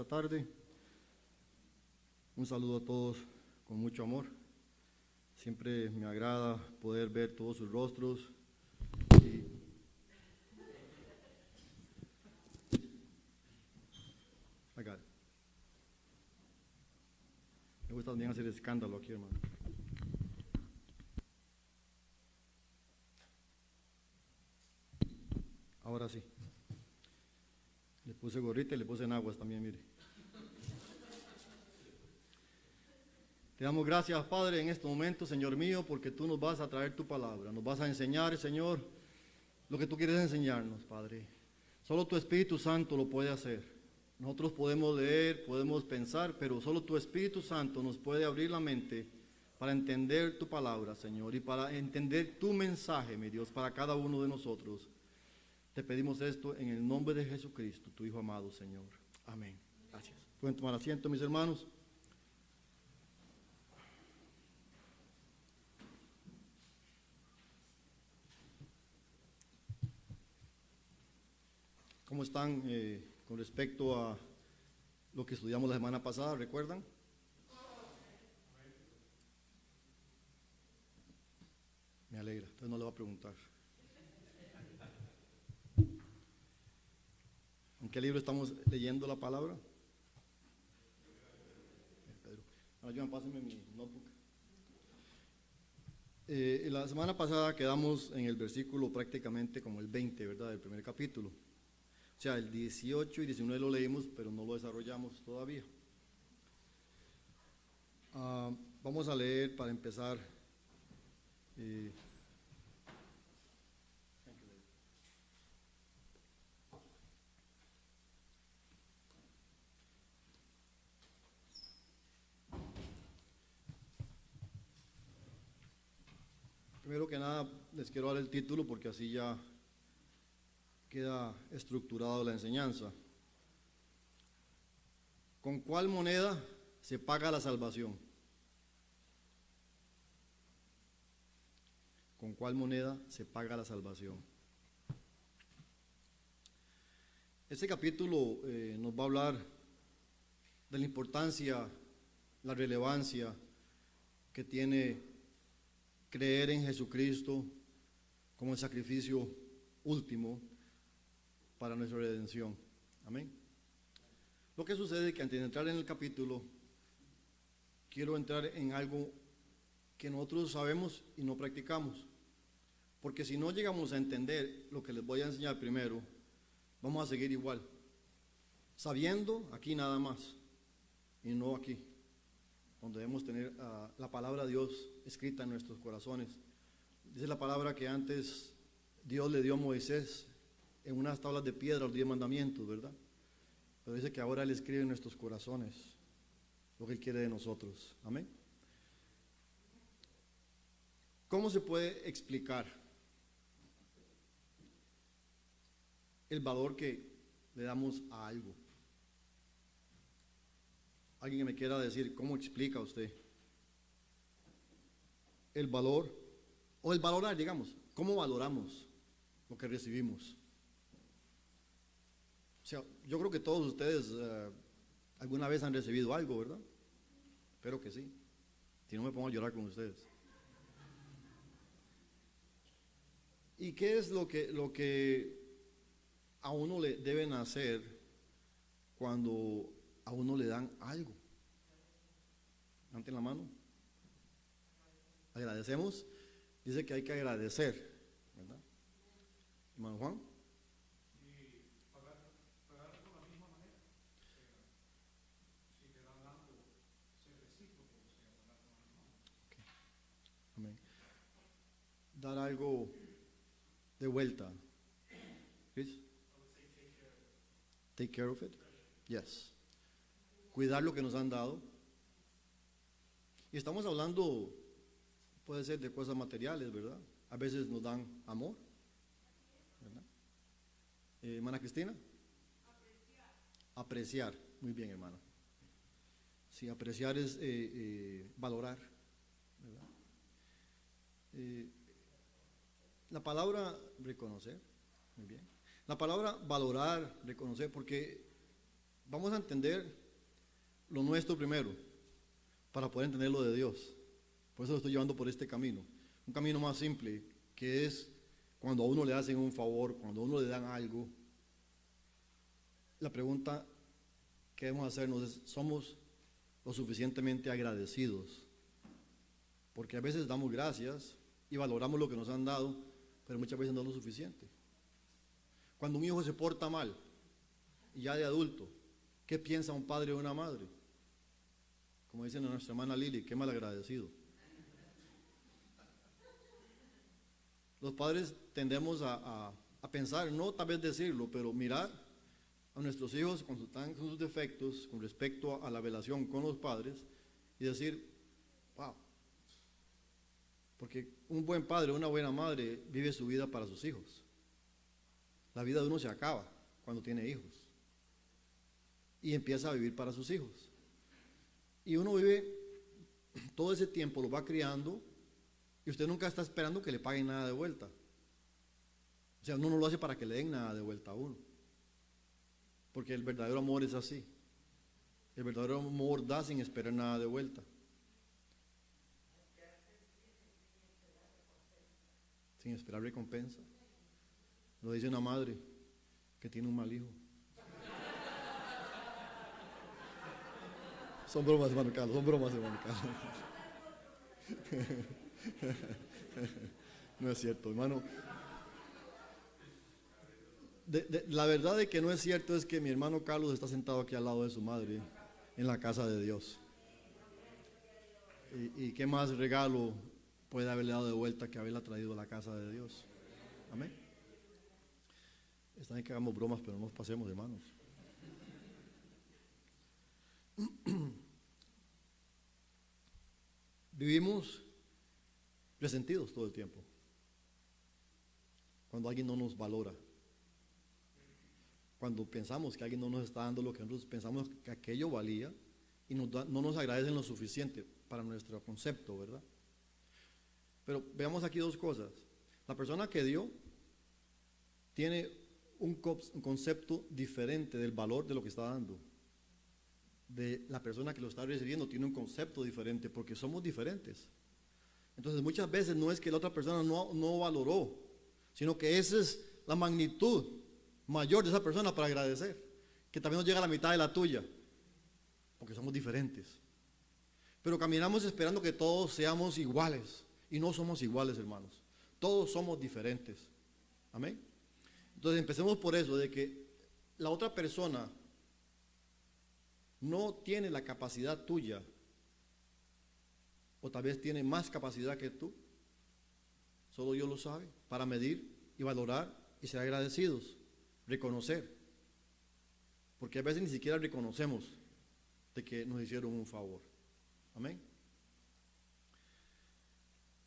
esta tarde. Un saludo a todos con mucho amor. Siempre me agrada poder ver todos sus rostros. Me gusta también hacer escándalo aquí, hermano. Ahora sí. Le puse gorrita y le puse en aguas también, mire. Te damos gracias, Padre, en este momento, Señor mío, porque tú nos vas a traer tu palabra. Nos vas a enseñar, Señor, lo que tú quieres enseñarnos, Padre. Solo tu Espíritu Santo lo puede hacer. Nosotros podemos leer, podemos pensar, pero solo tu Espíritu Santo nos puede abrir la mente para entender tu palabra, Señor, y para entender tu mensaje, mi Dios, para cada uno de nosotros. Te pedimos esto en el nombre de Jesucristo, tu Hijo amado, Señor. Amén. Gracias. Pueden tomar asiento, mis hermanos. ¿Cómo están con respecto a lo que estudiamos la semana pasada? ¿Recuerdan? Me alegra, entonces no le voy a preguntar. ¿En qué libro estamos leyendo la palabra? Pedro. Ahora, Joan, pásenme mi notebook. La semana pasada quedamos en el versículo prácticamente como el 20, ¿verdad? Del primer capítulo. O sea, el 18 y 19 lo leímos, pero no lo desarrollamos todavía. Vamos a leer para empezar. Primero que nada, les quiero dar el título porque así ya queda estructurado la enseñanza. ¿Con cuál moneda se paga la salvación? ¿Con cuál moneda se paga la salvación? Este capítulo nos va a hablar de la importancia, la relevancia que tiene creer en Jesucristo como el sacrificio último para nuestra redención. Amén. Lo que sucede es que antes de entrar en el capítulo, quiero entrar en algo que nosotros sabemos y no practicamos. Porque si no llegamos a entender lo que les voy a enseñar primero, vamos a seguir igual, sabiendo aquí nada más y no aquí, donde debemos tener la palabra de Dios escrita en nuestros corazones. Dice la palabra que antes Dios le dio a Moisés en unas tablas de piedra los 10 mandamientos, ¿verdad? Pero dice que ahora Él escribe en nuestros corazones lo que Él quiere de nosotros. Amén. ¿Cómo se puede explicar el valor que le damos a algo? Alguien que me quiera decir, ¿cómo explica usted el valor o el valorar, digamos? ¿Cómo valoramos lo que recibimos? O sea, yo creo que todos ustedes alguna vez han recibido algo, ¿verdad? Espero que sí. Si no, me pongo a llorar con ustedes. ¿Y qué es lo que a uno le deben hacer cuando a uno le dan algo? Levanten la mano. Agradecemos. Dice que hay que agradecer, ¿verdad? Hermano Juan. Y pagar de la misma manera. Si te dan algo, ser recíproco, o sea, pagar con la misma manera. Okay. Amén. Dar algo de vuelta. Chris? Take care of it. Yes. Cuidar lo que nos han dado. Y estamos hablando, puede ser de cosas materiales, ¿verdad? A veces nos dan amor, ¿verdad? Hermana Cristina. Apreciar. Muy bien, hermana. Sí, apreciar es valorar, ¿verdad? La palabra reconocer, muy bien. La palabra valorar, reconocer, porque vamos a entender lo nuestro primero, para poder entender lo de Dios. Por eso lo estoy llevando por este camino. Un camino más simple, que es cuando a uno le hacen un favor, cuando a uno le dan algo. La pregunta que debemos hacernos es, ¿somos lo suficientemente agradecidos? Porque a veces damos gracias y valoramos lo que nos han dado, pero muchas veces no es lo suficiente. Cuando un hijo se porta mal, y ya de adulto, ¿qué piensa un padre o una madre? Como dice nuestra hermana Lili, qué malagradecido. Los padres tendemos a pensar, no tal vez decirlo, pero mirar a nuestros hijos cuando están con sus defectos con respecto a la relación con los padres y decir, wow, porque un buen padre, una buena madre vive su vida para sus hijos. La vida de uno se acaba cuando tiene hijos y empieza a vivir para sus hijos. Y uno vive todo ese tiempo, lo va criando y usted nunca está esperando que le paguen nada de vuelta. O sea, uno no lo hace para que le den nada de vuelta a uno. Porque el verdadero amor es así. El verdadero amor da sin esperar nada de vuelta. Sin esperar recompensa. Lo dice una madre que tiene un mal hijo. Son bromas, hermano Carlos, son bromas, hermano Carlos. No es cierto, hermano. La verdad de que no es cierto es que mi hermano Carlos está sentado aquí al lado de su madre en la casa de Dios. Y qué más regalo puede haberle dado de vuelta que haberla traído a la casa de Dios. Amén. Está bien que hagamos bromas, pero no nos pasemos, hermanos. Vivimos resentidos todo el tiempo. Cuando alguien no nos valora. Cuando pensamos que alguien no nos está dando lo que nosotros pensamos que aquello valía y no nos agradecen lo suficiente para nuestro concepto, ¿verdad? Pero veamos aquí dos cosas. La persona que dio tiene un concepto diferente del valor de lo que está dando. De la persona que lo está recibiendo tiene un concepto diferente porque somos diferentes. Entonces muchas veces no es que la otra persona no valoró, sino que esa es la magnitud mayor de esa persona para agradecer, que también nos llega a la mitad de la tuya, porque somos diferentes. Pero caminamos esperando que todos seamos iguales, y no somos iguales, hermanos. Todos somos diferentes. Amén. Entonces empecemos por eso, de que la otra persona no tiene la capacidad tuya, o tal vez tiene más capacidad que tú, solo Dios lo sabe, para medir y valorar y ser agradecidos, reconocer, porque a veces ni siquiera reconocemos de que nos hicieron un favor. Amén.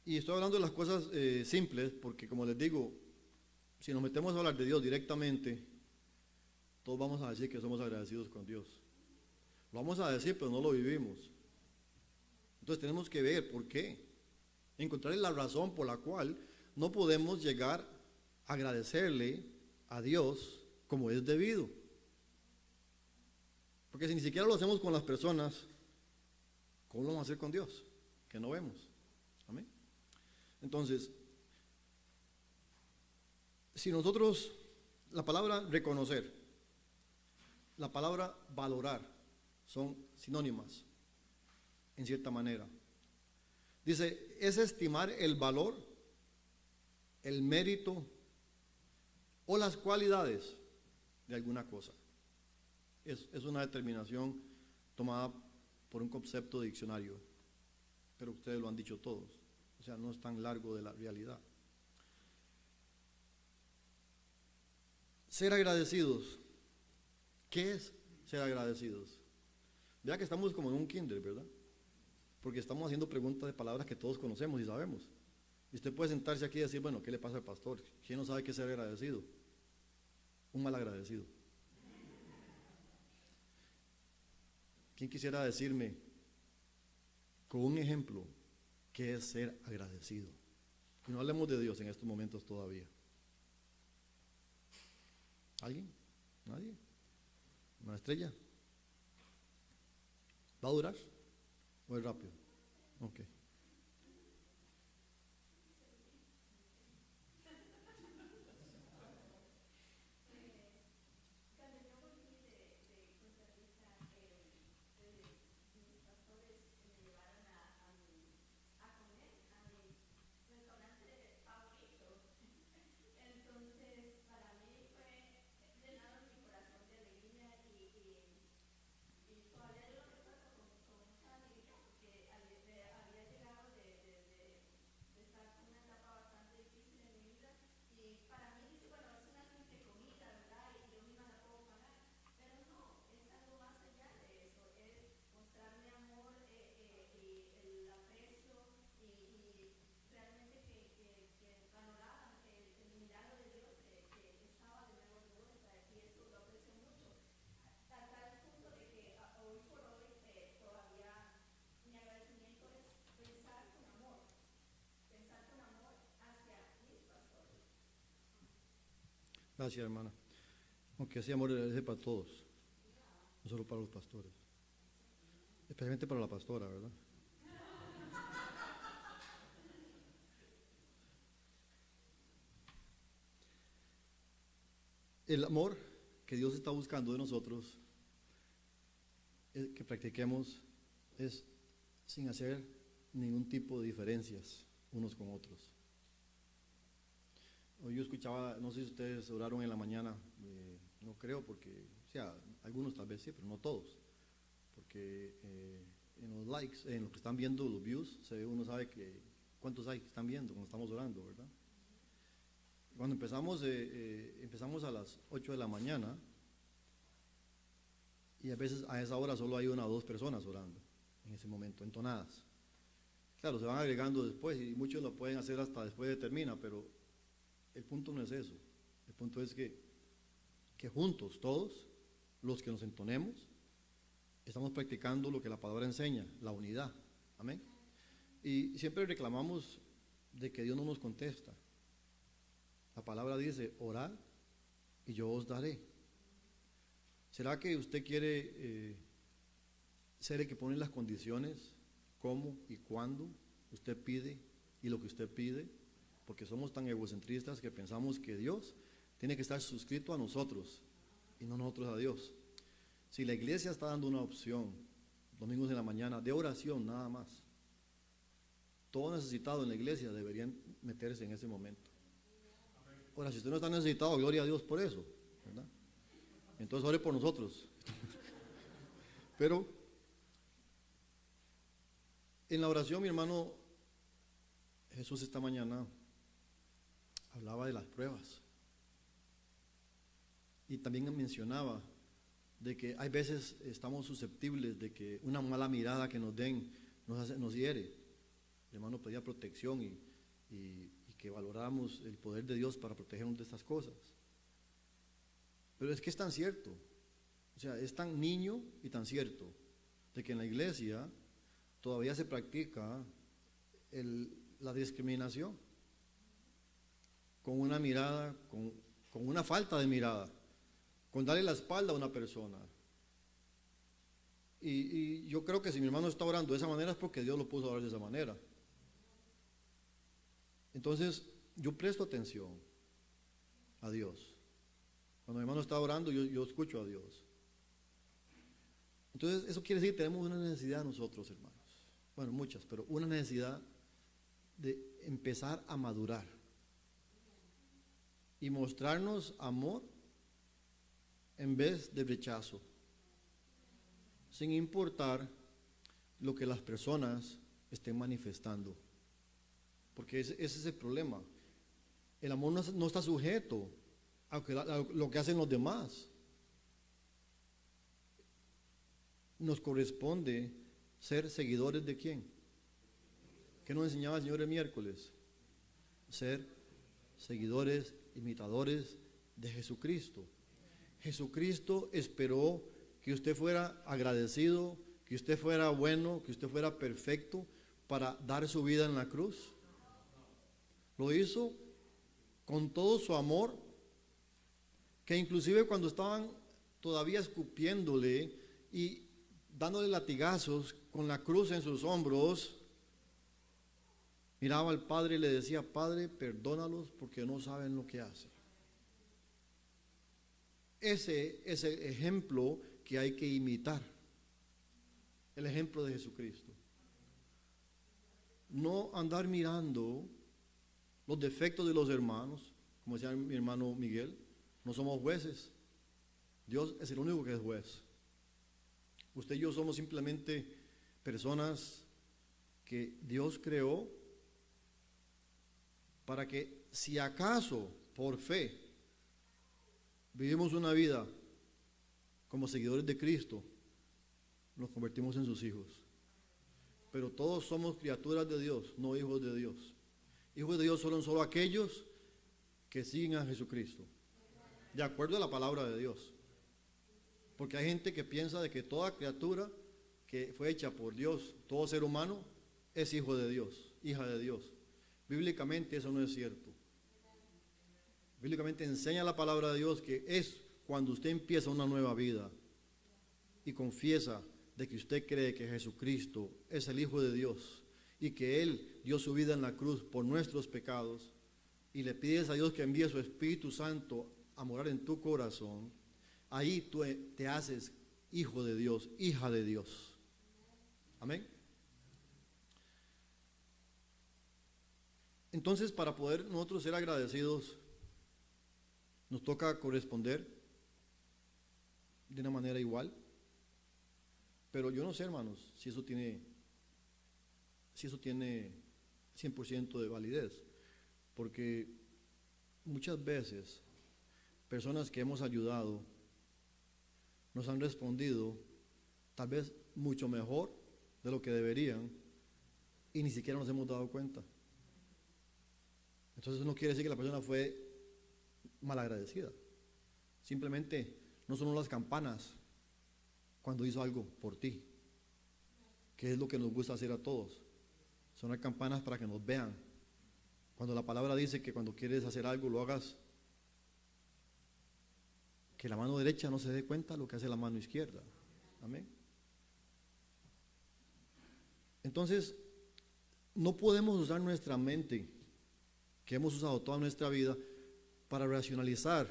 Y estoy hablando de las cosas simples, porque como les digo, si nos metemos a hablar de Dios directamente, todos vamos a decir que somos agradecidos con Dios. Lo vamos a decir, pero no lo vivimos. Entonces tenemos que ver por qué, encontrar la razón por la cual no podemos llegar a agradecerle a Dios como es debido. Porque si ni siquiera lo hacemos con las personas, ¿cómo lo vamos a hacer con Dios? Que no vemos. Amén. Entonces, si nosotros, la palabra reconocer, la palabra valorar, son sinónimas, en cierta manera. Dice, es estimar el valor, el mérito o las cualidades de alguna cosa. Es una determinación tomada por un concepto de diccionario, pero ustedes lo han dicho todos, o sea, no es tan largo de la realidad. Ser agradecidos. ¿Qué es ser agradecidos? Vea que estamos como en un kinder, ¿verdad? Porque estamos haciendo preguntas de palabras que todos conocemos y sabemos. Y usted puede sentarse aquí y decir, bueno, ¿qué le pasa al pastor? ¿Quién no sabe qué es ser agradecido? Un mal agradecido. ¿Quién quisiera decirme con un ejemplo qué es ser agradecido? Y no hablemos de Dios en estos momentos todavía. ¿Alguien? ¿Nadie? ¿Una estrella? ¿Va a durar? ¿O es rápido? Ok. Gracias, hermana. Aunque ese amor es para todos, no solo para los pastores, especialmente para la pastora, ¿verdad? El amor que Dios está buscando de nosotros, que practiquemos, es sin hacer ningún tipo de diferencias unos con otros. Hoy yo escuchaba, no sé si ustedes oraron en la mañana, no creo porque, o sea, algunos tal vez sí, pero no todos, porque en los likes, en lo que están viendo, los views, uno sabe que cuántos hay que están viendo cuando estamos orando, ¿verdad? Cuando empezamos a las 8 de la mañana, y a veces a esa hora solo hay 1 o 2 personas orando en ese momento, entonadas. Claro, se van agregando después y muchos lo pueden hacer hasta después de termina, pero el punto no es eso. El punto es que juntos, todos los que nos entonemos, estamos practicando lo que la palabra enseña, la unidad. Amén. Y siempre reclamamos de que Dios no nos contesta. La palabra dice, orad y yo os daré. ¿Será que usted quiere ser el que pone las condiciones, cómo y cuándo usted pide y lo que usted pide? Porque somos tan egocentristas que pensamos que Dios tiene que estar suscrito a nosotros y no nosotros a Dios. Si la iglesia está dando una opción, domingos en la mañana, de oración nada más, todo necesitado en la iglesia deberían meterse en ese momento. Ahora, si usted no está necesitado, gloria a Dios por eso, ¿verdad? Entonces ore por nosotros. Pero en la oración, mi hermano Jesús esta mañana hablaba de las pruebas y también mencionaba de que hay veces estamos susceptibles de que una mala mirada que nos den nos hiere. El hermano pedía protección y que valoráramos el poder de Dios para protegernos de estas cosas. Pero es que es tan cierto, o sea, es tan niño y tan cierto de que en la iglesia todavía se practica la discriminación con una mirada, con una falta de mirada, con darle la espalda a una persona. Y yo creo que si mi hermano está orando de esa manera es porque Dios lo puso a orar de esa manera. Entonces yo presto atención a Dios. Cuando mi hermano está orando yo escucho a Dios. Entonces eso quiere decir que tenemos una necesidad nosotros, hermanos. Bueno, muchas, pero una necesidad de empezar a madurar y mostrarnos amor en vez de rechazo, sin importar lo que las personas estén manifestando, porque ese es el problema. El amor no está sujeto a lo que hacen los demás. Nos corresponde ser seguidores de ¿quién? ¿Qué nos enseñaba el Señor el miércoles? Ser seguidores, imitadores de Jesucristo. Jesucristo esperó que usted fuera agradecido, que usted fuera bueno, que usted fuera perfecto para dar su vida en la cruz. Lo hizo con todo su amor, que inclusive cuando estaban todavía escupiéndole y dándole latigazos con la cruz en sus hombros, miraba al Padre y le decía: Padre, perdónalos porque no saben lo que hacen. Ese es el ejemplo que hay que imitar, el ejemplo de Jesucristo. No andar mirando los defectos de los hermanos, como decía mi hermano Miguel. No somos jueces, Dios es el único que es juez. Usted y yo somos simplemente personas que Dios creó para que, si acaso por fe vivimos una vida como seguidores de Cristo, nos convertimos en sus hijos. Pero todos somos criaturas de Dios, no hijos de Dios. Hijos de Dios son solo aquellos que siguen a Jesucristo, de acuerdo a la palabra de Dios. Porque hay gente que piensa de que toda criatura que fue hecha por Dios, todo ser humano, es hijo de Dios, hija de Dios. Bíblicamente eso no es cierto. Bíblicamente enseña la palabra de Dios que es cuando usted empieza una nueva vida y confiesa de que usted cree que Jesucristo es el Hijo de Dios y que Él dio su vida en la cruz por nuestros pecados, y le pides a Dios que envíe su Espíritu Santo a morar en tu corazón. Ahí tú te haces hijo de Dios, hija de Dios. Amén. Entonces, para poder nosotros ser agradecidos, nos toca corresponder de una manera igual. Pero yo no sé, hermanos, si eso tiene 100% de validez. Porque muchas veces personas que hemos ayudado nos han respondido tal vez mucho mejor de lo que deberían y ni siquiera nos hemos dado cuenta. Entonces eso no quiere decir que la persona fue malagradecida. Simplemente no sonó las campanas cuando hizo algo por ti, que es lo que nos gusta hacer a todos. Sonar campanas para que nos vean. Cuando la palabra dice que cuando quieres hacer algo lo hagas, que la mano derecha no se dé cuenta de lo que hace la mano izquierda. Amén. Entonces, no podemos usar nuestra mente, que hemos usado toda nuestra vida, para racionalizar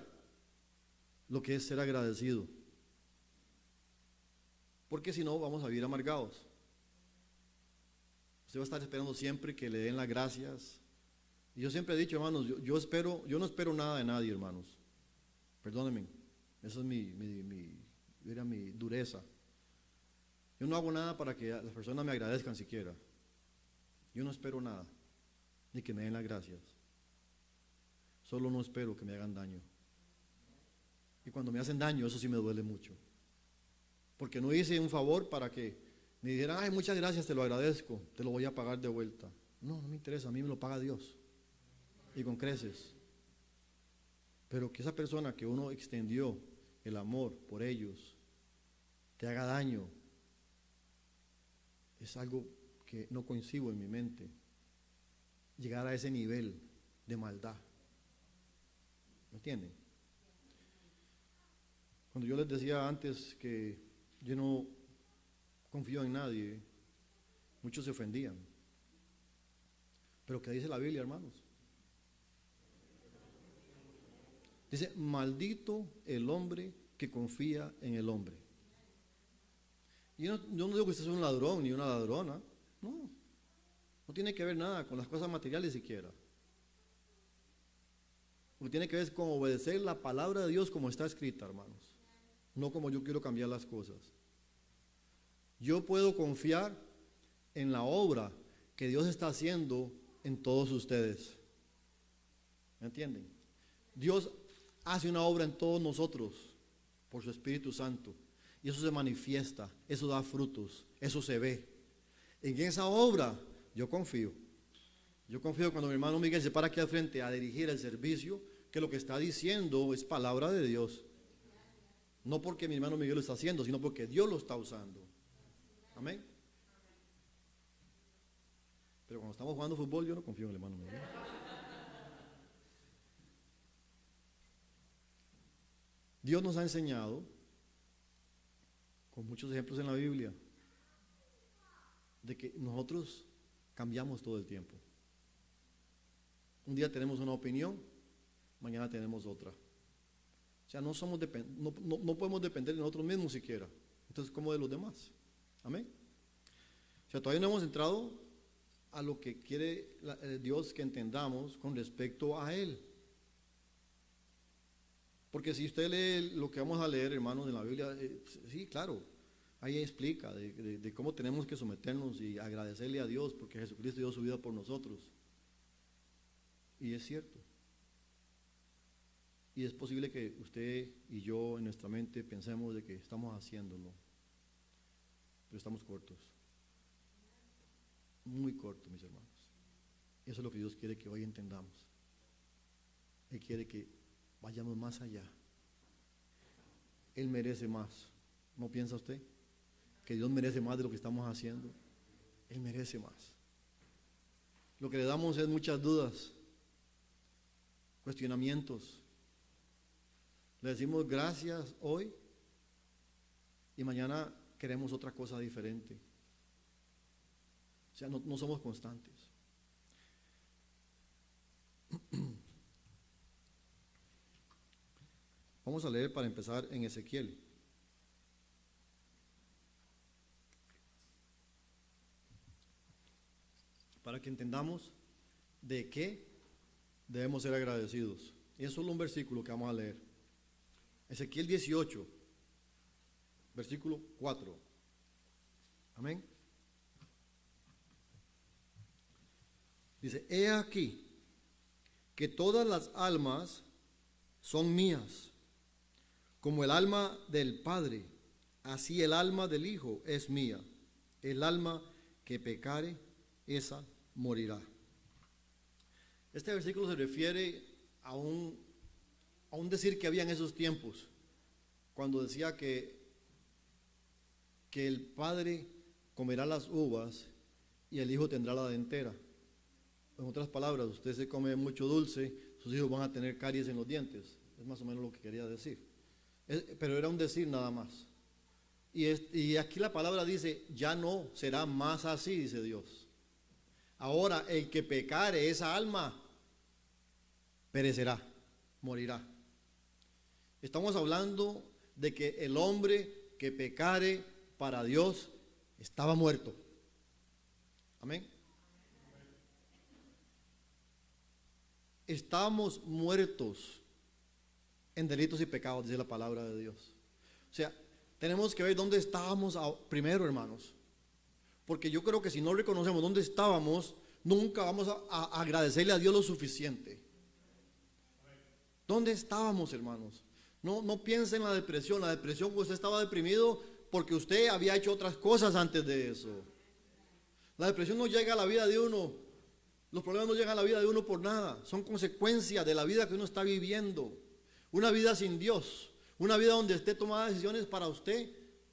lo que es ser agradecido. Porque si no, vamos a vivir amargados. Usted va a estar esperando siempre que le den las gracias. Y yo siempre he dicho, hermanos, yo no espero nada de nadie, hermanos. Perdónenme, esa es mi dureza. Yo no hago nada para que las personas me agradezcan siquiera. Yo no espero nada, ni que me den las gracias. Solo no espero que me hagan daño. Y cuando me hacen daño, eso sí me duele mucho. Porque no hice un favor para que me dijeran: ay, muchas gracias, te lo agradezco, te lo voy a pagar de vuelta. No, no me interesa, a mí me lo paga Dios. Y con creces. Pero que esa persona que uno extendió el amor por ellos te haga daño, es algo que no concibo en mi mente. Llegar a ese nivel de maldad. ¿Me entienden? Cuando yo les decía antes que yo no confío en nadie, muchos se ofendían. Pero ¿qué dice la Biblia, hermanos? Dice: maldito el hombre que confía en el hombre. Y yo no digo que usted es un ladrón ni una ladrona. No, no tiene que ver nada con las cosas materiales siquiera. Lo que tiene que ver es con obedecer la palabra de Dios como está escrita, hermanos. No como yo quiero cambiar las cosas. Yo puedo confiar en la obra que Dios está haciendo en todos ustedes. ¿Me entienden? Dios hace una obra en todos nosotros por su Espíritu Santo. Y eso se manifiesta, eso da frutos, eso se ve. En esa obra yo confío. Yo confío cuando mi hermano Miguel se para aquí al frente a dirigir el servicio, que lo que está diciendo es palabra de Dios. No porque mi hermano Miguel lo está haciendo, sino porque Dios lo está usando. Amén. Pero cuando estamos jugando fútbol, yo no confío en el hermano Miguel. Dios nos ha enseñado con muchos ejemplos en la Biblia, de que nosotros cambiamos todo el tiempo. Un día tenemos una opinión, mañana tenemos otra. O sea, no podemos depender de nosotros mismos siquiera. Entonces, ¿cómo de los demás? Amén. O sea, todavía no hemos entrado a lo que quiere Dios que entendamos con respecto a Él. Porque si usted lee lo que vamos a leer, hermanos, en la Biblia, sí, claro, ahí explica de cómo tenemos que someternos y agradecerle a Dios porque Jesucristo dio su vida por nosotros. Y es cierto. Y es posible que usted y yo en nuestra mente pensemos de que estamos haciéndolo, pero estamos cortos. Muy cortos, mis hermanos. Eso es lo que Dios quiere que hoy entendamos. Él quiere que vayamos más allá. Él merece más. ¿No piensa usted? Que Dios merece más de lo que estamos haciendo. Él merece más. Lo que le damos es muchas dudas, cuestionamientos. Le decimos gracias hoy y mañana queremos otra cosa diferente. O sea, no somos constantes. Vamos a leer para empezar en Ezequiel. Para que entendamos de qué debemos ser agradecidos. Y es solo un versículo que vamos a leer. Ezequiel 18, versículo 4. Amén. Dice, he aquí que todas las almas son mías, como el alma del Padre, así el alma del Hijo es mía. El alma que pecare, esa morirá. Este versículo se refiere a un decir que había en esos tiempos, cuando decía que el Padre comerá las uvas y el Hijo tendrá la dentera. En otras palabras, usted se come mucho dulce, sus hijos van a tener caries en los dientes. Es más o menos lo que quería decir. Pero era un decir nada más. Y aquí la palabra dice, ya no será más así, dice Dios. Ahora el que pecare, esa alma perecerá, morirá. Estamos hablando de que el hombre que pecare para Dios estaba muerto. Amén. Estamos muertos en delitos y pecados, dice la palabra de Dios. O sea, tenemos que ver dónde estábamos primero, hermanos. Porque yo creo que si no reconocemos dónde estábamos, nunca vamos a agradecerle a Dios lo suficiente. ¿Dónde estábamos, hermanos? No piense en la depresión. La depresión, usted estaba deprimido porque usted había hecho otras cosas antes de eso. La depresión no llega a la vida de uno. Los problemas no llegan a la vida de uno por nada. Son consecuencias de la vida que uno está viviendo. Una vida sin Dios. Una vida donde usted toma decisiones para usted,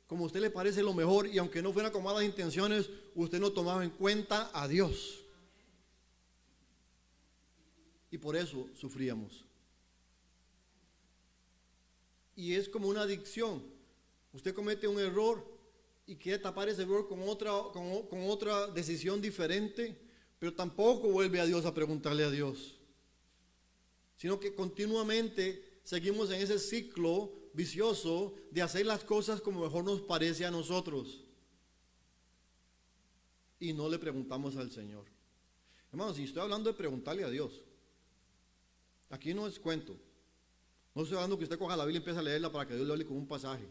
como a usted le parece lo mejor. Y aunque no fuera con malas intenciones, usted no tomaba en cuenta a Dios. Y por eso sufríamos. Y es como una adicción. Usted comete un error y quiere tapar ese error con otra decisión diferente, pero tampoco vuelve a Dios a preguntarle a Dios, sino que continuamente seguimos en ese ciclo vicioso de hacer las cosas como mejor nos parece a nosotros y no le preguntamos al Señor. Hermanos, si estoy hablando de preguntarle a Dios, aquí no es cuento. No estoy hablando que usted coja la Biblia y empiece a leerla para que Dios le hable con un pasaje.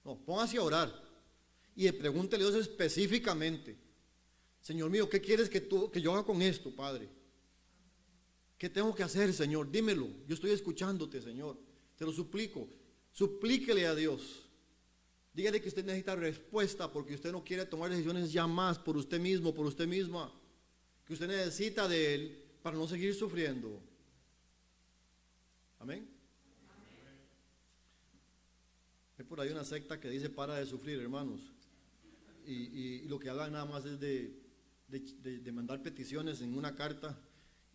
No, póngase a orar y pregúntele a Dios específicamente: Señor mío, ¿qué quieres que yo haga con esto, Padre? ¿Qué tengo que hacer, Señor? Dímelo, yo estoy escuchándote, Señor. Te lo suplico. Suplíquele a Dios. Dígale que usted necesita respuesta porque usted no quiere tomar decisiones ya más por usted mismo, por usted misma. Que usted necesita de Él para no seguir sufriendo. Amén. Hay por ahí una secta que dice para de sufrir, hermanos. Y lo que hablan nada más es de mandar peticiones en una carta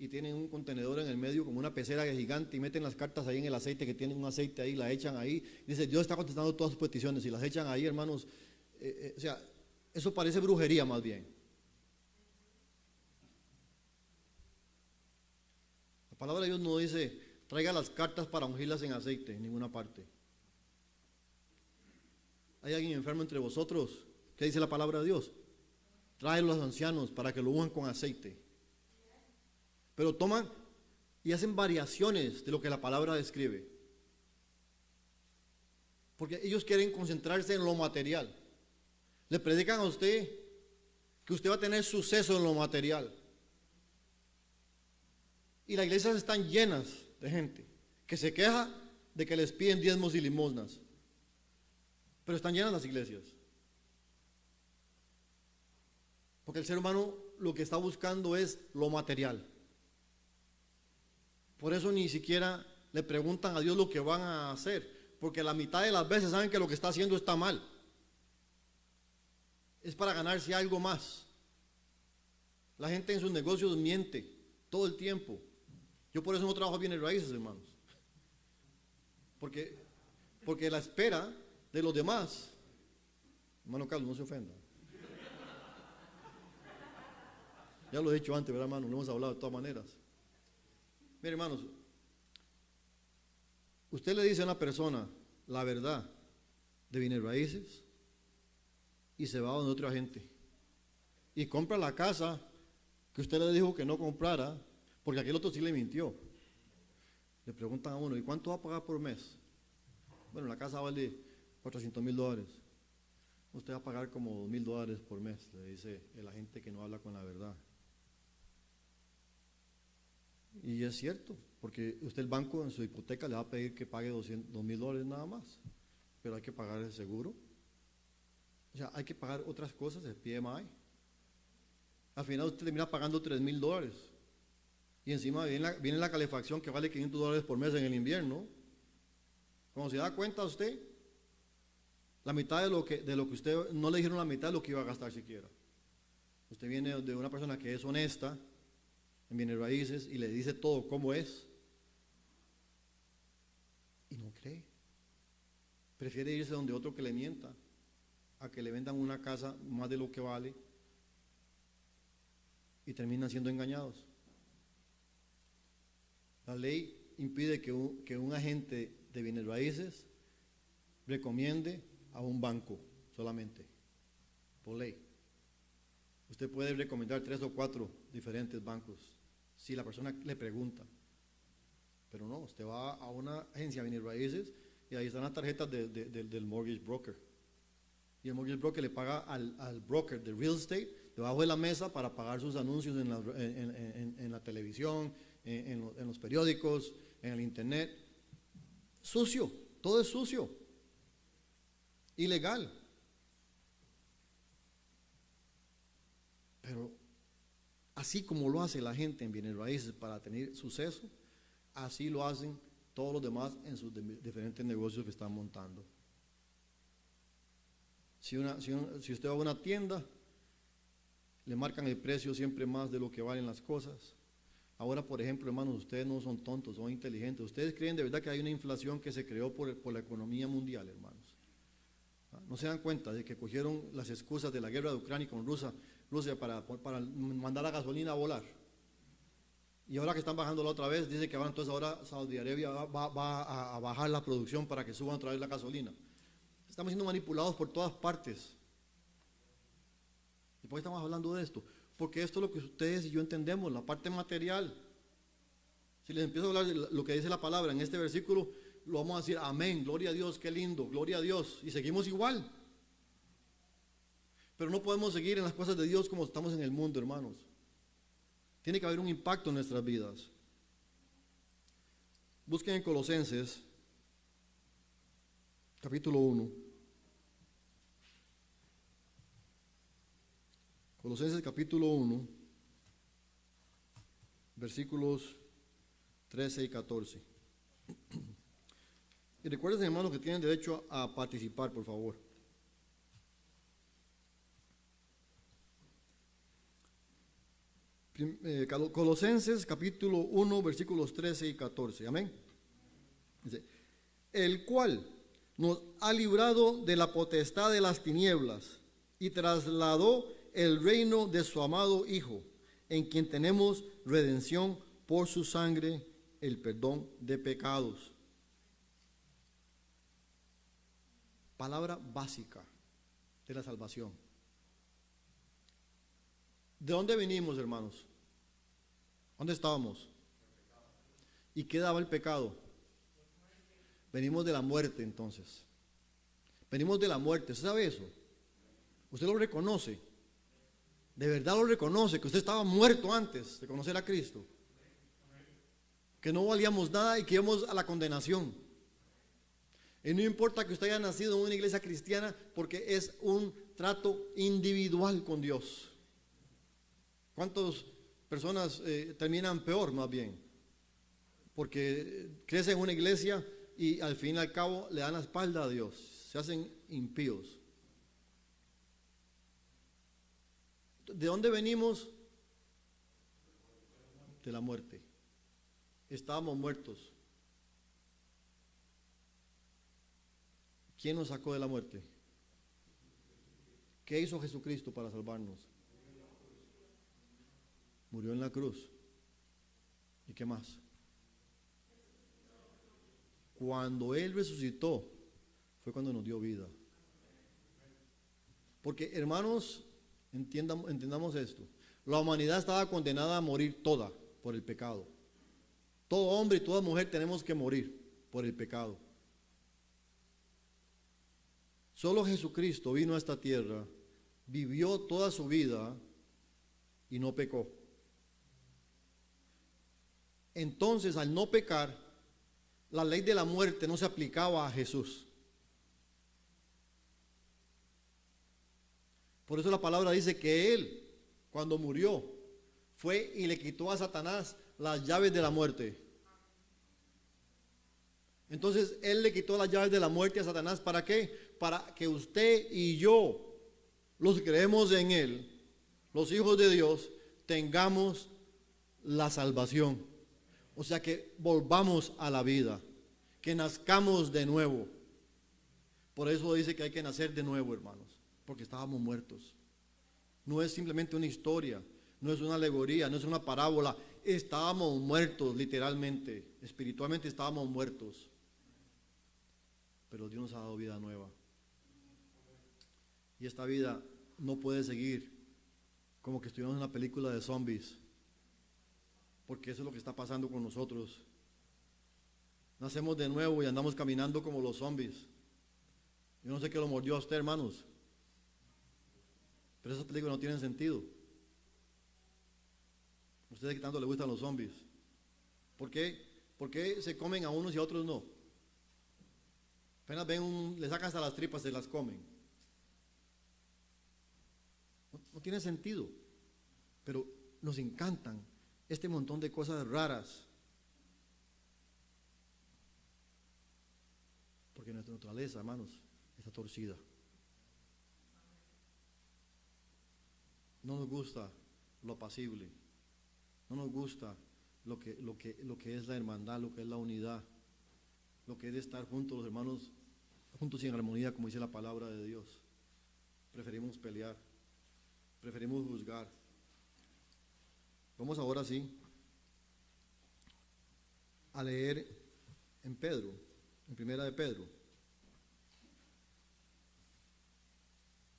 y tienen un contenedor en el medio como una pecera gigante y meten las cartas ahí en el aceite, que tienen un aceite ahí, la echan ahí. Dice, Dios está contestando todas sus peticiones y las echan ahí, hermanos. O sea, eso parece brujería más bien. La palabra de Dios no dice, traiga las cartas para ungirlas en aceite, en ninguna parte. ¿Hay alguien enfermo entre vosotros? ¿Qué dice la palabra de Dios? Tráelo a los ancianos para que lo unjan con aceite. Pero toman y hacen variaciones de lo que la palabra describe. Porque ellos quieren concentrarse en lo material. Le predican a usted que usted va a tener suceso en lo material. Y las iglesias están llenas de gente que se queja de que les piden diezmos y limosnas. Pero están llenas las iglesias. Porque el ser humano lo que está buscando es lo material. Por eso ni siquiera le preguntan a Dios lo que van a hacer, porque la mitad de las veces saben que lo que está haciendo está mal. Es para ganarse algo más. La gente en sus negocios miente todo el tiempo. Yo por eso no trabajo bienes raíces, hermanos. Porque la espera de los demás, hermano Carlos, no se ofenda. Ya lo he dicho antes, ¿verdad, hermano? Lo hemos hablado de todas maneras. Mire, hermanos, usted le dice a una persona la verdad de bienes raíces y se va donde otra gente y compra la casa que usted le dijo que no comprara porque aquel otro sí le mintió. Le preguntan a uno, ¿y cuánto va a pagar por mes? Bueno, la casa vale $400,000. Usted va a pagar como $2,000 por mes, le dice el agente que no habla con la verdad. Y es cierto, porque usted el banco en su hipoteca le va a pedir que pague $2,000 nada más, pero hay que pagar el seguro. O sea, hay que pagar otras cosas, el PMI. Al final usted termina pagando $3,000 y encima viene la calefacción que vale $500 por mes en el invierno. Cuando se da cuenta usted, la mitad de lo que usted, no le dijeron la mitad de lo que iba a gastar siquiera. Usted viene de una persona que es honesta en bienes raíces y le dice todo cómo es y no cree. Prefiere irse donde otro que le mienta a que le vendan una casa más de lo que vale y terminan siendo engañados. La ley impide que un agente de bienes raíces recomiende a un banco solamente, por ley. Usted puede recomendar 3 o 4 diferentes bancos si la persona le pregunta, pero no, usted va a una agencia de bienes raíces y ahí están las tarjetas del mortgage broker, y el mortgage broker le paga al broker de real estate debajo de la mesa para pagar sus anuncios en la televisión, en los periódicos, en el internet. Sucio, todo es sucio, ilegal. Pero así como lo hace la gente en bienes raíces para tener suceso, así lo hacen todos los demás en sus diferentes negocios que están montando. Si usted va a una tienda, le marcan el precio siempre más de lo que valen las cosas. Ahora, por ejemplo, hermanos, ustedes no son tontos, son inteligentes. ¿Ustedes creen de verdad que hay una inflación que se creó por la economía mundial, hermanos? ¿No se dan cuenta de que cogieron las excusas de la guerra de Ucrania con Rusia para mandar la gasolina a volar? Y ahora que están bajando la otra vez, dice que ahora Saudi Arabia va a bajar la producción para que suban otra vez la gasolina. Estamos siendo manipulados por todas partes. ¿Y por qué estamos hablando de esto? Porque esto es lo que ustedes y yo entendemos, la parte material. Si les empiezo a hablar de lo que dice la palabra en este versículo, lo vamos a decir, amén, gloria a Dios, qué lindo, gloria a Dios, y seguimos igual. Pero no podemos seguir en las cosas de Dios como estamos en el mundo, hermanos. Tiene que haber un impacto en nuestras vidas. Busquen en Colosenses, capítulo 1. Colosenses capítulo 1, versículos 13 y 14. Y recuerden, hermanos, que tienen derecho a participar, por favor. Colosenses capítulo 1, versículos 13 y 14. Amén. Dice, el cual nos ha librado de la potestad de las tinieblas y trasladó el reino de su amado Hijo, en quien tenemos redención por su sangre, el perdón de pecados. Palabra básica de la salvación. ¿De dónde venimos, hermanos? ¿Dónde estábamos? ¿Y qué daba el pecado? Venimos de la muerte, entonces. Venimos de la muerte. ¿Usted sabe eso? ¿Usted lo reconoce? ¿De verdad lo reconoce? Que usted estaba muerto antes de conocer a Cristo. Que no valíamos nada y que íbamos a la condenación. Y no importa que usted haya nacido en una iglesia cristiana, porque es un trato individual con Dios. ¿Cuántas personas terminan peor, más bien? Porque crecen en una iglesia y al fin y al cabo le dan la espalda a Dios, se hacen impíos. ¿De dónde venimos? De la muerte. Estábamos muertos. ¿Quién nos sacó de la muerte? ¿Qué hizo Jesucristo para salvarnos? Murió en la cruz. ¿Y qué más? Cuando Él resucitó, fue cuando nos dio vida. Porque, hermanos, entendamos esto. La humanidad estaba condenada a morir toda por el pecado. Todo hombre y toda mujer tenemos que morir por el pecado. Solo Jesucristo vino a esta tierra, vivió toda su vida y no pecó. Entonces, al no pecar, la ley de la muerte no se aplicaba a Jesús. Por eso la palabra dice que Él, cuando murió, fue y le quitó a Satanás las llaves de la muerte. Entonces Él le quitó las llaves de la muerte a Satanás. ¿Para qué? Para que usted y yo, los que creemos en Él, los hijos de Dios, tengamos la salvación. O sea, que volvamos a la vida, que nazcamos de nuevo. Por eso dice que hay que nacer de nuevo, hermanos, porque estábamos muertos. No es simplemente una historia, no es una alegoría, no es una parábola. Estábamos muertos, literalmente, espiritualmente estábamos muertos. Pero Dios nos ha dado vida nueva. Y esta vida no puede seguir como que estuviéramos en una película de zombies. Porque eso es lo que está pasando con nosotros. Nacemos de nuevo y andamos caminando como los zombies. Yo no sé qué lo mordió a usted, hermanos. Pero esas películas no tienen sentido. ¿A ustedes qué tanto les gustan los zombies? ¿Por qué? ¿Por qué se comen a unos y a otros no? Apenas ven le sacan hasta las tripas, se las comen. No tiene sentido. Pero nos encantan este montón de cosas raras. Porque nuestra naturaleza, hermanos, está torcida. No nos gusta lo apacible. No nos gusta lo que es la hermandad, lo que es la unidad, lo que es estar juntos los hermanos, juntos y en armonía, como dice la palabra de Dios. Preferimos pelear, preferimos juzgar. Vamos ahora sí a leer en Pedro, en Primera de Pedro.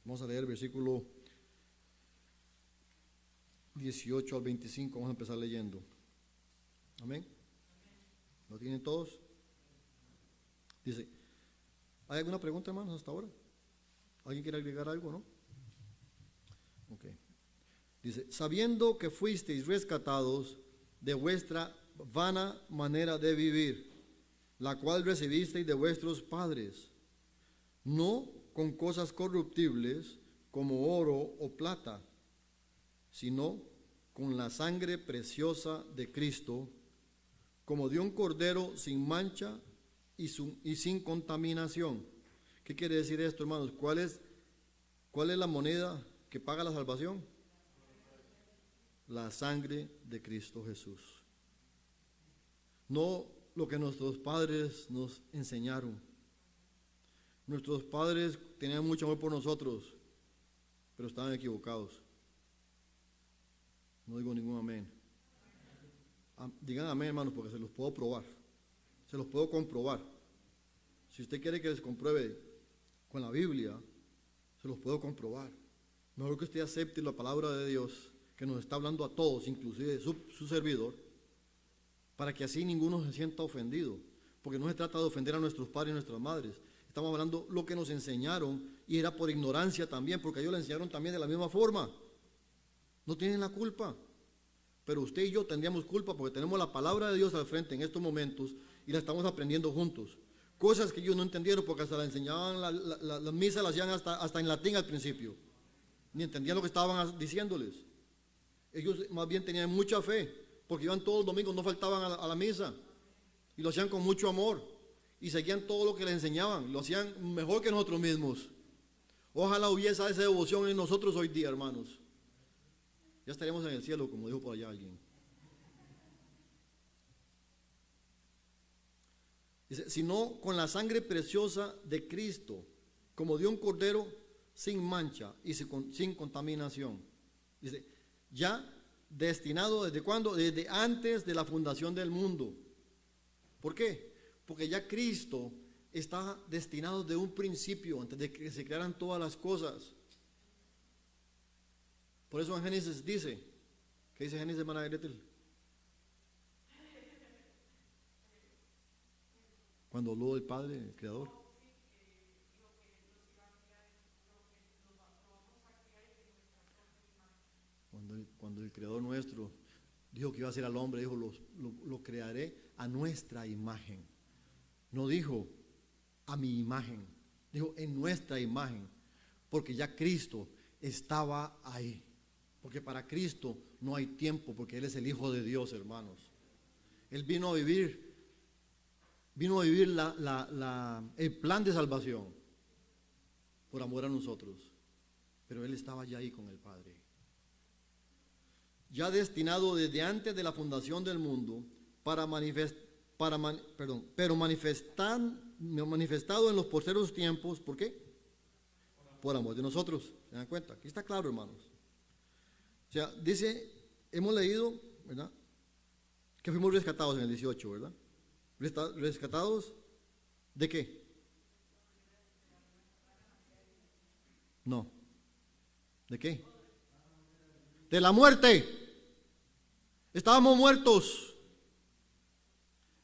Vamos a leer el versículo 18 al 25, vamos a empezar leyendo. Amén. ¿Lo tienen todos? Dice, ¿hay alguna pregunta, hermanos, hasta ahora? ¿Alguien quiere agregar algo, no? Ok. Dice, sabiendo que fuisteis rescatados de vuestra vana manera de vivir, la cual recibisteis de vuestros padres, no con cosas corruptibles como oro o plata, sino con la sangre preciosa de Cristo, como de un cordero sin mancha y sin contaminación. ¿Qué quiere decir esto, hermanos? ¿Cuál es la moneda que paga la salvación? la sangre de Cristo Jesús. No lo que nuestros padres nos enseñaron. Nuestros padres tenían mucho amor por nosotros, pero estaban equivocados. No digo ningún amén. Digan amén, hermanos, porque se los puedo probar. Se los puedo comprobar. Si usted quiere que les compruebe con la Biblia, se los puedo comprobar. Mejor que usted acepte la palabra de Dios, que nos está hablando a todos, inclusive su servidor, para que así ninguno se sienta ofendido. Porque no se trata de ofender a nuestros padres y nuestras madres. Estamos hablando lo que nos enseñaron, y era por ignorancia también, porque ellos le enseñaron también de la misma forma. No tienen la culpa. Pero usted y yo tendríamos culpa porque tenemos la palabra de Dios al frente en estos momentos y la estamos aprendiendo juntos. Cosas que ellos no entendieron porque hasta la enseñaban, la misa la hacían hasta en latín al principio. Ni entendían lo que estaban diciéndoles. Ellos más bien tenían mucha fe porque iban todos los domingos, no faltaban a la misa. Y lo hacían con mucho amor. Y seguían todo lo que les enseñaban. Lo hacían mejor que nosotros mismos. Ojalá hubiese esa devoción en nosotros hoy día, hermanos. Ya estaríamos en el cielo, como dijo por allá alguien. Dice, sino con la sangre preciosa de Cristo, como de un cordero sin mancha y sin contaminación. Dice, ya destinado, ¿desde cuándo? Desde antes de la fundación del mundo. ¿Por qué? Porque ya Cristo está destinado de un principio, antes de que se crearan todas las cosas. Por eso en Génesis dice, ¿qué dice Génesis, hermana Gretel? Cuando habló del Padre, el Creador. Cuando el Creador nuestro dijo que iba a ser al hombre, dijo, lo crearé a nuestra imagen. No dijo a mi imagen, dijo en nuestra imagen, porque ya Cristo estaba ahí. Porque para Cristo no hay tiempo, porque Él es el Hijo de Dios, hermanos. Él vino a vivir el plan de salvación por amor a nosotros. Pero Él estaba ya ahí con el Padre. Ya destinado desde antes de la fundación del mundo, pero manifestado en los postreros tiempos, ¿por qué? Por amor de nosotros. ¿Se dan cuenta? Aquí está claro, hermanos. O sea, dice, hemos leído, ¿verdad?, que fuimos rescatados en el 18, ¿verdad? ¿Rescatados de qué? No. ¿De qué? De la muerte. Estábamos muertos.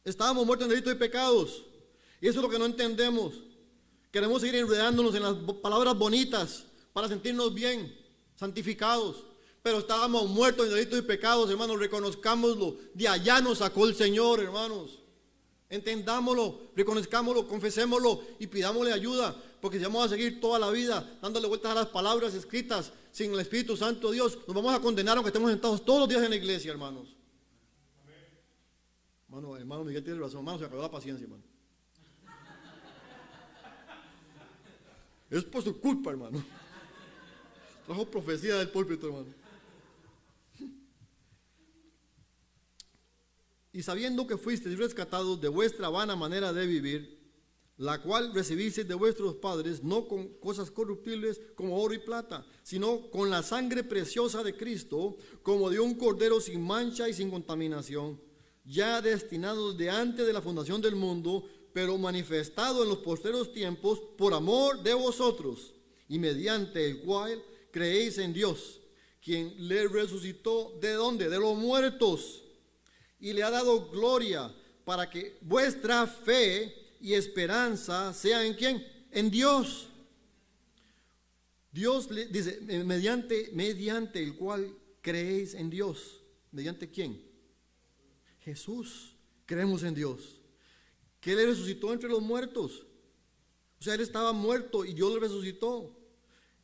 Estábamos muertos en delitos y pecados. Y eso es lo que no entendemos. Queremos seguir enredándonos en las palabras bonitas para sentirnos bien, santificados. Pero estábamos muertos en delitos y pecados, hermanos, reconozcámoslo. De allá nos sacó el Señor, hermanos. Entendámoslo, reconozcámoslo, confesémoslo y pidámosle ayuda, porque si vamos a seguir toda la vida dándole vueltas a las palabras escritas sin el Espíritu Santo de Dios, nos vamos a condenar aunque estemos sentados todos los días en la iglesia, hermanos. Hermano Miguel tiene razón, hermano, se acabó la paciencia, hermano. Es por su culpa, hermano. Trajo profecía del púlpito, hermano. Y sabiendo que fuisteis rescatados de vuestra vana manera de vivir, la cual recibisteis de vuestros padres, no con cosas corruptibles como oro y plata, sino con la sangre preciosa de Cristo, como de un cordero sin mancha y sin contaminación, ya destinado de antes de la fundación del mundo, pero manifestado en los postreros tiempos por amor de vosotros, y mediante el cual creéis en Dios, quien le resucitó, ¿de dónde? De los muertos, y le ha dado gloria, para que vuestra fe y esperanza sea ¿en quién? En Dios. Dios le dice, mediante el cual creéis en Dios. ¿Mediante quién? Jesús. Creemos en Dios, que Él resucitó entre los muertos. O sea, Él estaba muerto y Dios le resucitó.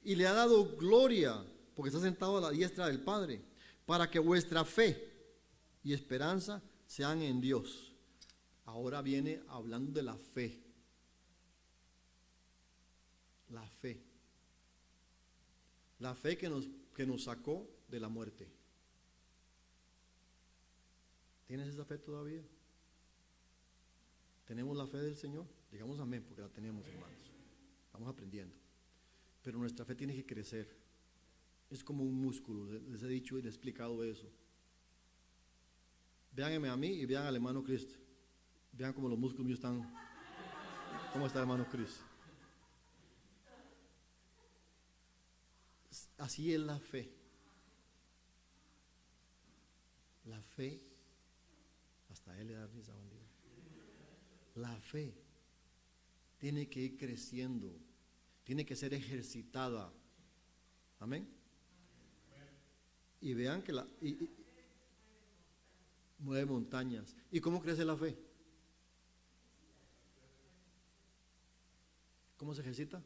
Y le ha dado gloria, porque está sentado a la diestra del Padre, para que vuestra fe y esperanza sean en Dios. Ahora viene hablando de la fe. La fe. La fe que nos sacó de la muerte. ¿Tienes esa fe todavía? ¿Tenemos la fe del Señor? Digamos amén, porque la tenemos, hermanos. Estamos aprendiendo. Pero nuestra fe tiene que crecer. Es como un músculo, les he dicho y les he explicado eso. Véanme a mí y vean al hermano Cristo. Vean cómo los músculos míos están. ¿Cómo está el hermano Cristo? Así es la fe. La fe, hasta él le da risa, bandido. La fe tiene que ir creciendo, tiene que ser ejercitada. Amén. Y vean que mueve montañas. ¿Y cómo crece la fe? ¿Cómo se ejercita?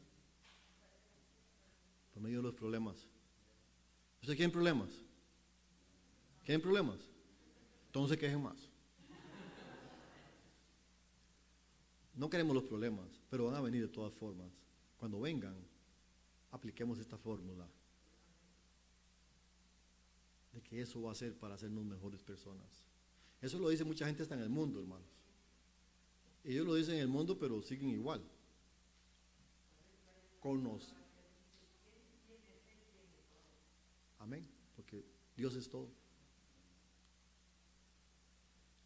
Por medio de los problemas. ¿Ustedes quieren problemas? ¿Quieren problemas? Entonces quejen más. No queremos los problemas, pero van a venir de todas formas. Cuando vengan, apliquemos esta fórmula de que eso va a ser para hacernos mejores personas. Eso lo dice mucha gente hasta en el mundo, hermanos. Ellos lo dicen en el mundo, pero siguen igual. Amén, porque Dios es todo.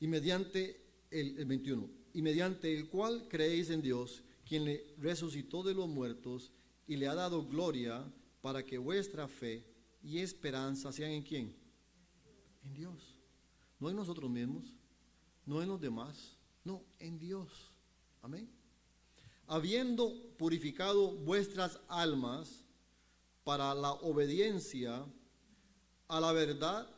Y mediante el 21, y mediante el cual creéis en Dios, quien le resucitó de los muertos y le ha dado gloria, para que vuestra fe y esperanza sean ¿en quién? En Dios. No en nosotros mismos, no en los demás, no, en Dios. Amén. Habiendo purificado vuestras almas para la obediencia a la verdad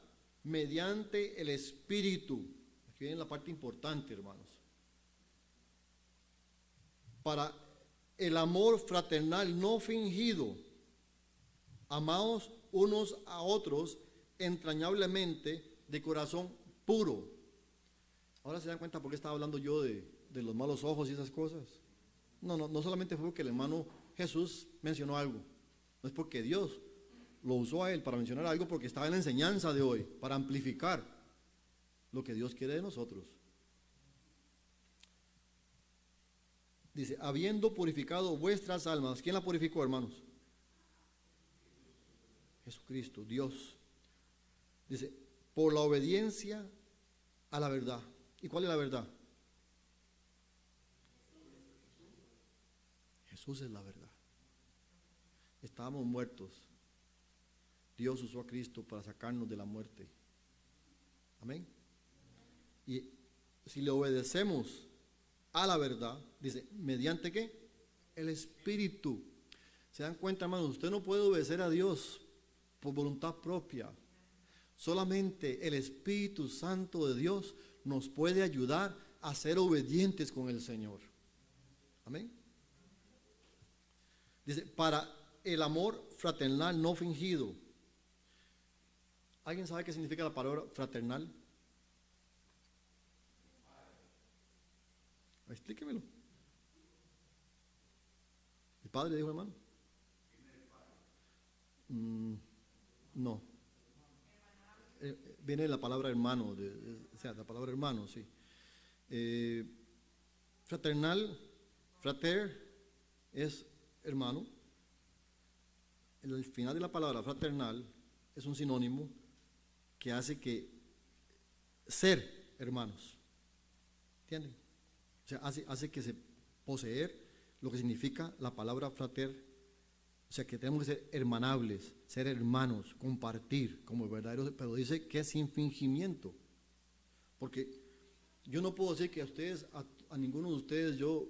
mediante el Espíritu. Aquí viene la parte importante, hermanos. Para el amor fraternal no fingido, amaos unos a otros entrañablemente de corazón puro. Ahora se dan cuenta por qué estaba hablando yo de los malos ojos y esas cosas. No solamente fue porque el hermano Jesús mencionó algo, no es porque Dios lo usó a él para mencionar algo, porque estaba en la enseñanza de hoy, para amplificar lo que Dios quiere de nosotros. Dice, habiendo purificado vuestras almas, ¿quién la purificó, hermanos? Jesucristo, Dios. Dice, por la obediencia a la verdad. ¿Y cuál es la verdad? Jesús es la verdad. Estábamos muertos. Dios usó a Cristo para sacarnos de la muerte. Amén. Y si le obedecemos a la verdad, dice, ¿mediante qué? El Espíritu. ¿Se dan cuenta, hermanos? Usted no puede obedecer a Dios por voluntad propia. Solamente el Espíritu Santo de Dios nos puede ayudar a ser obedientes con el Señor. Amén. Dice, para el amor fraternal no fingido. ¿Alguien sabe qué significa la palabra fraternal? Explíquemelo. ¿El padre dijo, hermano? No. Viene la palabra hermano, o sea, la palabra hermano, sí. Fraternal, frater es hermano. El final de la palabra fraternal es un sinónimo que hace que ser hermanos. ¿Entienden? O sea, hace que se poseer lo que significa la palabra frater. O sea, que tenemos que ser hermanables, ser hermanos, compartir como verdaderos, pero dice que sin fingimiento. Porque yo no puedo decir que a ustedes, a ninguno de ustedes, yo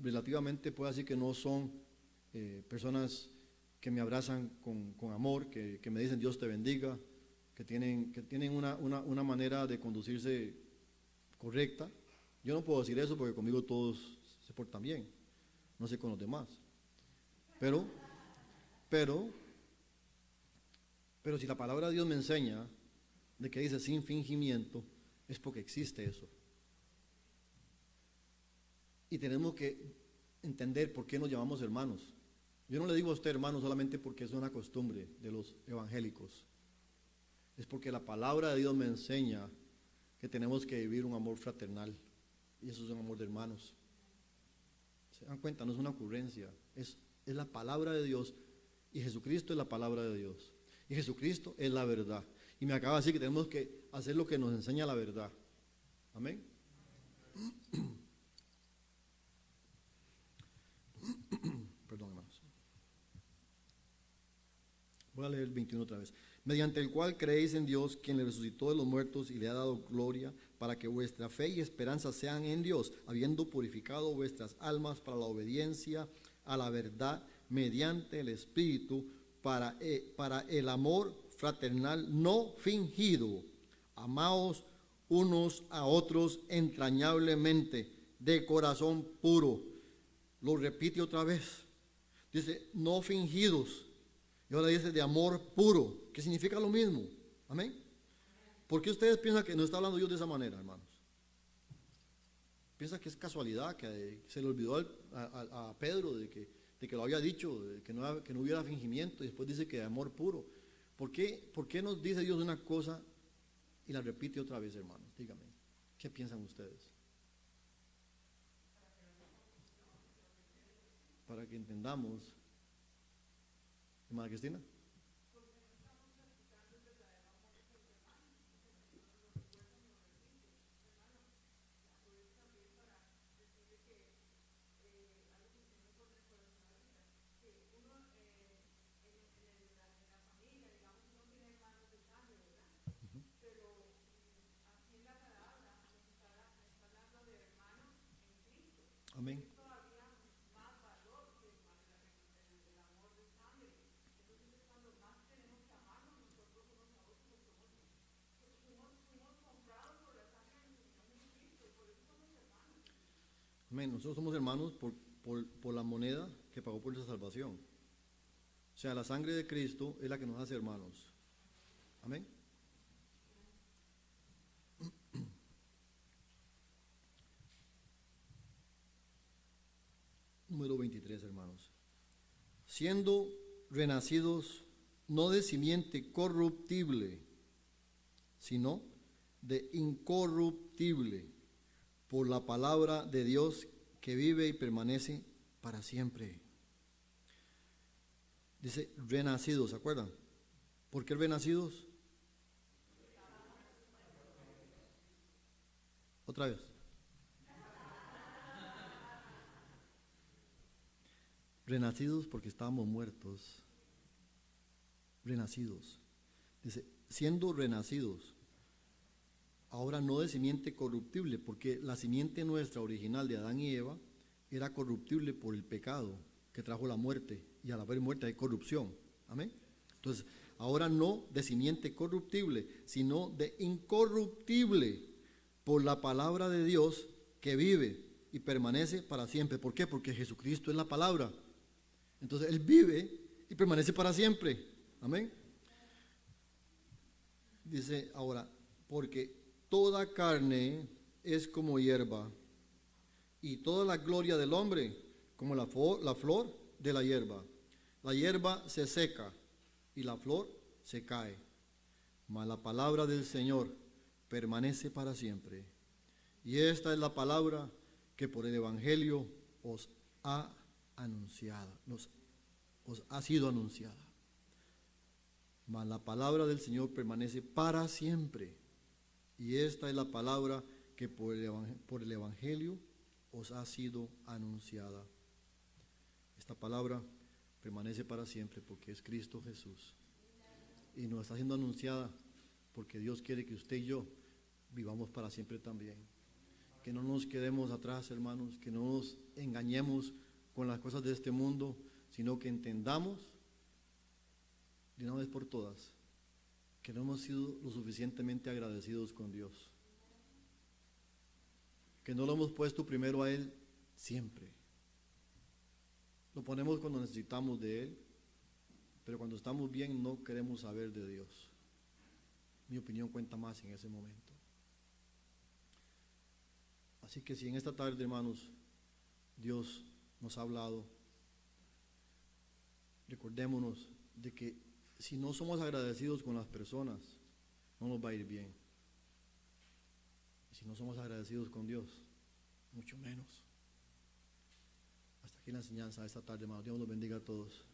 relativamente puedo decir que no son personas que me abrazan con amor, que me dicen Dios te bendiga, que tienen una manera de conducirse correcta. Yo no puedo decir eso porque conmigo todos se portan bien, no sé con los demás. Pero si la palabra de Dios me enseña de que dice sin fingimiento, es porque existe eso. Y tenemos que entender por qué nos llamamos hermanos. Yo no le digo a usted hermano solamente porque es una costumbre de los evangélicos. Es porque la palabra de Dios me enseña que tenemos que vivir un amor fraternal, y eso es un amor de hermanos. ¿Se dan cuenta? No es una ocurrencia, es la palabra de Dios, y Jesucristo es la palabra de Dios, y Jesucristo es la verdad. Y me acaba de decir que tenemos que hacer lo que nos enseña la verdad. Amén. Perdón, hermanos. Voy a leer el 21 otra vez. Mediante el cual creéis en Dios, quien le resucitó de los muertos y le ha dado gloria, para que vuestra fe y esperanza sean en Dios, habiendo purificado vuestras almas para la obediencia a la verdad mediante el Espíritu, para el amor fraternal no fingido. Amaos unos a otros entrañablemente, de corazón puro. Lo repite otra vez. Dice, no fingidos. Y ahora dice de amor puro, que significa lo mismo. Amén. ¿Por qué ustedes piensan que no está hablando Dios de esa manera, hermanos? ¿Piensan que es casualidad, que se le olvidó a Pedro de que lo había dicho, de que no hubiera fingimiento, y después dice que de amor puro? ¿Por qué nos dice Dios una cosa y la repite otra vez, hermanos? Dígame, ¿qué piensan ustedes? Para que entendamos. Hermana Cristina. Amén. Amén. Nosotros somos hermanos por la moneda que pagó por nuestra salvación. O sea, la sangre de Cristo es la que nos hace hermanos. Amén. Número 23, hermanos. Siendo renacidos no de simiente corruptible, sino de incorruptible, por la palabra de Dios que vive y permanece para siempre. Dice renacidos, ¿se acuerdan? ¿Por qué renacidos? Otra vez. Renacidos porque estábamos muertos. Renacidos. Dice, siendo renacidos. Ahora no de simiente corruptible, porque la simiente nuestra original de Adán y Eva era corruptible por el pecado que trajo la muerte, y al haber muerte hay corrupción. Amén. Entonces, ahora no de simiente corruptible, sino de incorruptible, por la palabra de Dios que vive y permanece para siempre. ¿Por qué? Porque Jesucristo es la palabra. Entonces Él vive y permanece para siempre. Amén. Dice ahora, porque toda carne es como hierba, y toda la gloria del hombre como la flor de la hierba. La hierba se seca y la flor se cae, mas la palabra del Señor permanece para siempre. Y esta es la palabra que por el Evangelio os ha anunciado, os ha sido anunciada. Mas la palabra del Señor permanece para siempre. Y esta es la palabra que por el Evangelio os ha sido anunciada. Esta palabra permanece para siempre porque es Cristo Jesús. Y nos está siendo anunciada porque Dios quiere que usted y yo vivamos para siempre también. Que no nos quedemos atrás, hermanos, que no nos engañemos con las cosas de este mundo, sino que entendamos de una vez por todas que no hemos sido lo suficientemente agradecidos con Dios, que no lo hemos puesto primero a Él siempre. Lo ponemos cuando necesitamos de Él, pero cuando estamos bien no queremos saber de Dios. Mi opinión cuenta más en ese momento. Así que si en esta tarde, hermanos, Dios nos ha hablado, recordémonos de que si no somos agradecidos con las personas, no nos va a ir bien. Si no somos agradecidos con Dios, mucho menos. Hasta aquí la enseñanza de esta tarde, hermano. Dios los bendiga a todos.